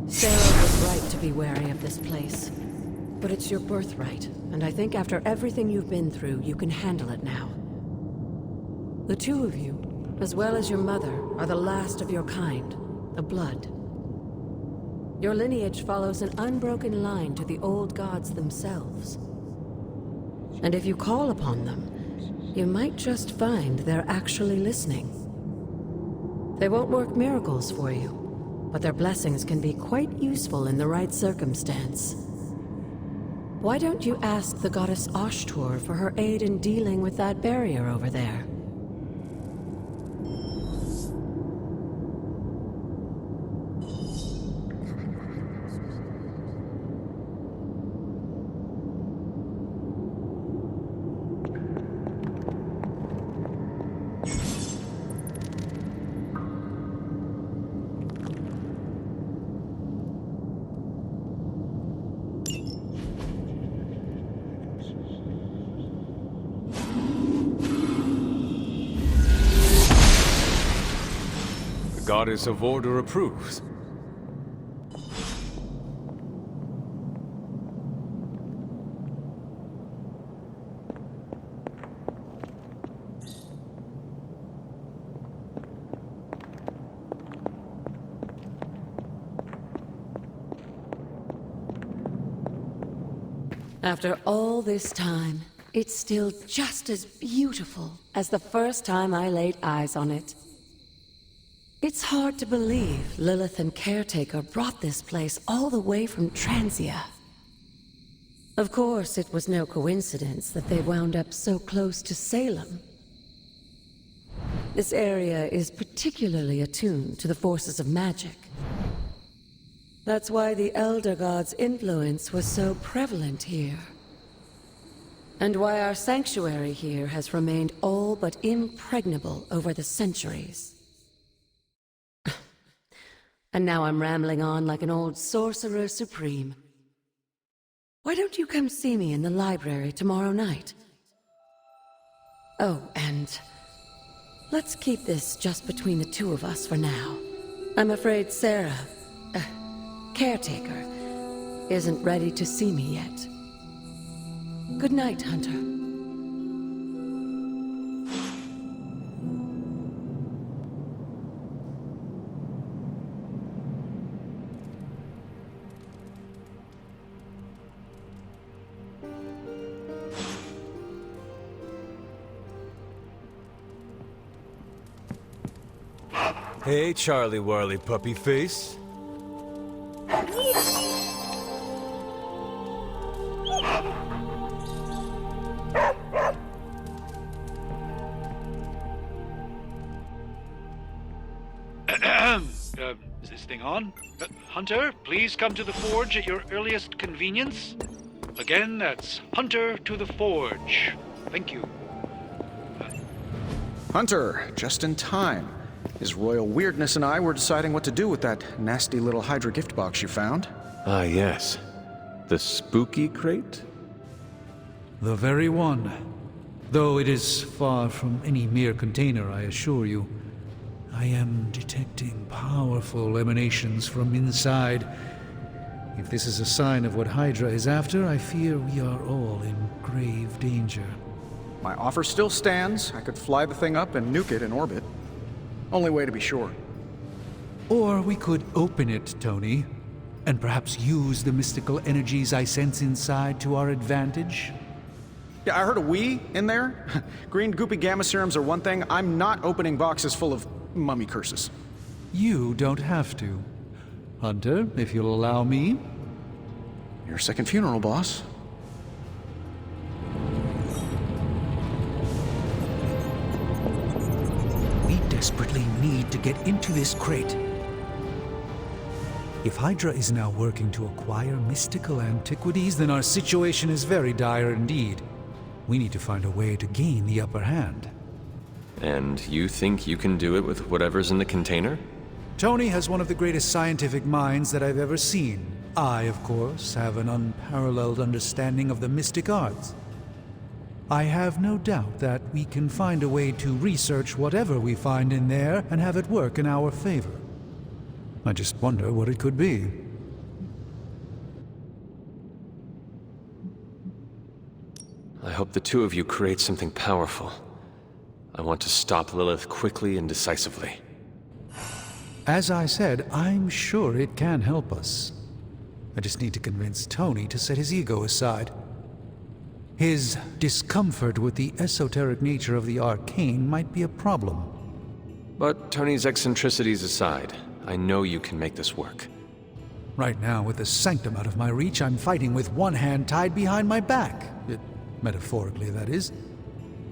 Sarah was right to be wary of this place. But it's your birthright, and I think after everything you've been through, you can handle it now. The two of you, as well as your mother, are the last of your kind, the Blood. Your lineage follows an unbroken line to the old gods themselves. And if you call upon them, you might just find they're actually listening. They won't work miracles for you, but their blessings can be quite useful in the right circumstance. Why don't you ask the goddess Ashtur for her aid in dealing with that barrier over there? Goddess of Order approves. After all this time, it's still just as beautiful as the first time I laid eyes on it. It's hard to believe Lilith and Caretaker brought this place all the way from Transia. Of course, it was no coincidence that they wound up so close to Salem. This area is particularly attuned to the forces of magic. That's why the Elder God's influence was so prevalent here. And why our sanctuary here has remained all but impregnable over the centuries. And now I'm rambling on like an old sorcerer supreme. Why don't you come see me in the library tomorrow night? Oh, and let's keep this just between the two of us for now. I'm afraid Sarah, Caretaker, isn't ready to see me yet. Good night, Hunter. Hey, Charlie Warley puppy face. Is this thing on? Hunter, please come to the forge at your earliest convenience. Again, that's Hunter to the forge. Thank you. Hunter, just in time. His royal weirdness and I were deciding what to do with that nasty little Hydra gift box you found. Ah, yes. The spooky crate? The very one. Though it is far from any mere container, I assure you. I am detecting powerful emanations from inside. If this is a sign of what Hydra is after, I fear we are all in grave danger. My offer still stands. I could fly the thing up and nuke it in orbit. Only way to be sure. Or we could open it, Tony, and perhaps use the mystical energies I sense inside to our advantage. Yeah, I heard a "we" in there. Green goopy gamma serums are one thing. I'm not opening boxes full of mummy curses. You don't have to. Hunter, if you'll allow me. Your second funeral, boss. We desperately need to get into this crate. If Hydra is now working to acquire mystical antiquities, then our situation is very dire indeed. We need to find a way to gain the upper hand. And you think you can do it with whatever's in the container? Tony has one of the greatest scientific minds that I've ever seen. I, of course, have an unparalleled understanding of the mystic arts. I have no doubt that we can find a way to research whatever we find in there and have it work in our favor. I just wonder what it could be. hope the two of you create something powerful. I want to stop Lilith quickly and decisively. As I said, I'm sure it can help us. I just need to convince Tony to set his ego aside. His discomfort with the esoteric nature of the arcane might be a problem. But Tony's eccentricities aside, I know you can make this work. Right now, with the sanctum out of my reach, I'm fighting with one hand tied behind my back. Metaphorically, that is.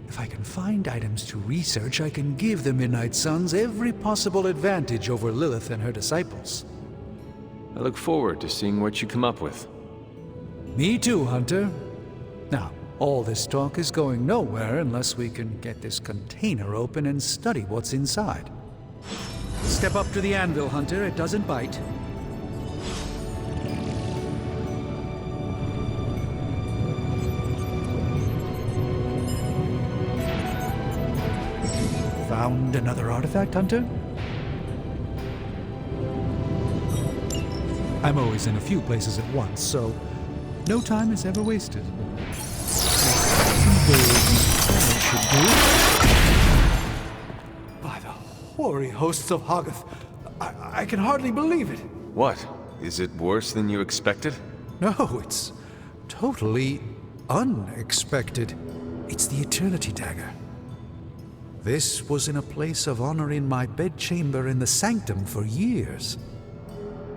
If I can find items to research, I can give the Midnight Suns every possible advantage over Lilith and her disciples. I look forward to seeing what you come up with. Me too, Hunter. Now, all this talk is going nowhere unless we can get this container open and study what's inside. Step up to the anvil, Hunter. It doesn't bite. Found another artifact, Hunter? I'm always in a few places at once, so no time is ever wasted. By the hoary hosts of Hoggoth, I can hardly believe it. What? Is it worse than you expected? No, it's totally unexpected. It's the Eternity Dagger. This was in a place of honor in my bedchamber in the Sanctum for years.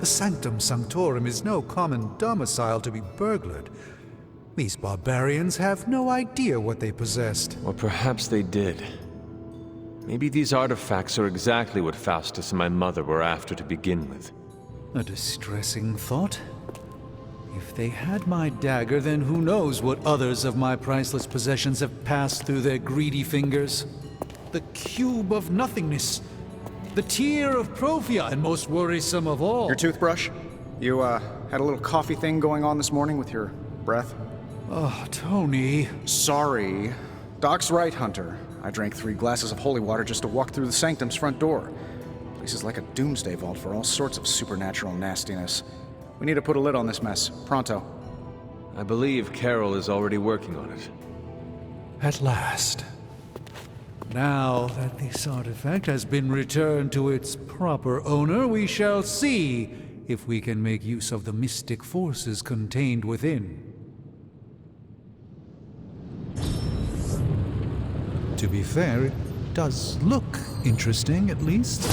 The Sanctum Sanctorum is no common domicile to be burglared. These barbarians have no idea what they possessed. Or perhaps they did. Maybe these artifacts are exactly what Faustus and my mother were after to begin with. A distressing thought. If they had my dagger, then who knows what others of my priceless possessions have passed through their greedy fingers. The cube of nothingness. The tear of Prophia, and most worrisome of all. Your toothbrush? You, had a little coffee thing going on this morning with your breath? Oh, Tony. Sorry. Doc's right, Hunter. I drank 3 glasses of holy water just to walk through the Sanctum's front door. Place is like a doomsday vault for all sorts of supernatural nastiness. We need to put a lid on this mess. Pronto. I believe Carol is already working on it. At last. Now that this artifact has been returned to its proper owner, we shall see if we can make use of the mystic forces contained within. To be fair, it does look interesting, at least.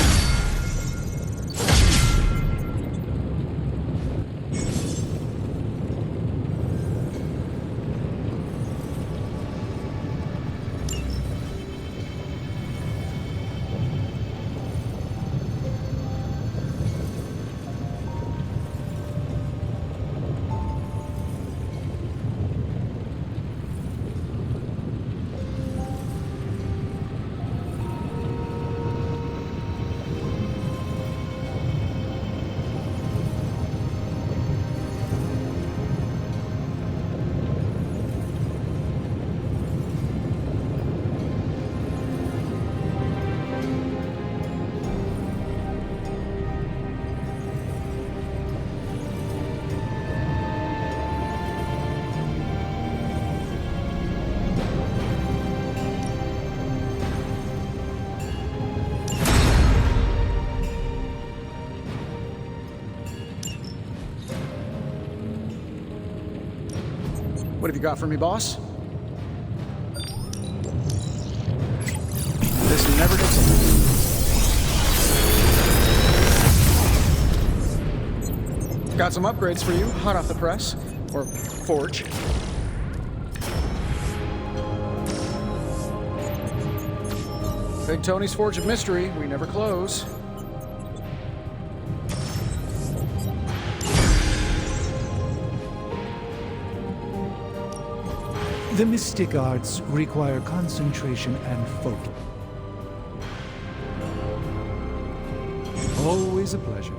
What have you got for me, boss? This never gets old. Got some upgrades for you, hot off the press. Or forge. Big Tony's Forge of Mystery. We never close. The mystic arts require concentration and focus. Always a pleasure.